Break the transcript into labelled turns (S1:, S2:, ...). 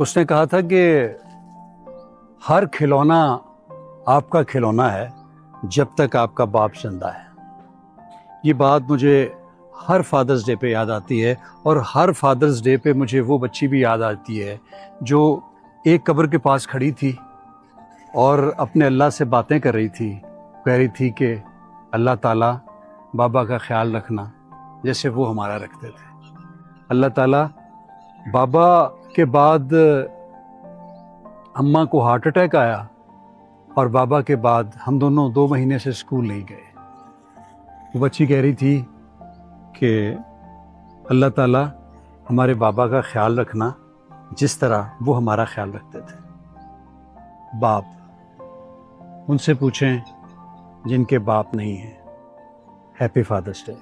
S1: اس نے کہا تھا کہ ہر کھلونا آپ کا کھلونا ہے جب تک آپ کا باپ زندہ ہے۔ یہ بات مجھے ہر فادرز ڈے پہ یاد آتی ہے، اور ہر فادرز ڈے پہ مجھے وہ بچی بھی یاد آتی ہے جو ایک قبر کے پاس کھڑی تھی اور اپنے اللہ سے باتیں کر رہی تھی، کہہ رہی تھی کہ اللہ تعالیٰ بابا کا خیال رکھنا جیسے وہ ہمارا رکھتے تھے۔ اللہ تعالیٰ بابا کے بعد اماں کو ہارٹ اٹیک آیا، اور بابا کے بعد ہم دونوں 2 مہینے سے اسکول نہیں گئے۔ وہ بچی کہہ رہی تھی کہ اللہ تعالیٰ ہمارے بابا کا خیال رکھنا جس طرح وہ ہمارا خیال رکھتے تھے۔ باپ، ان سے پوچھیں جن کے باپ نہیں ہیں۔ Happy Father's day.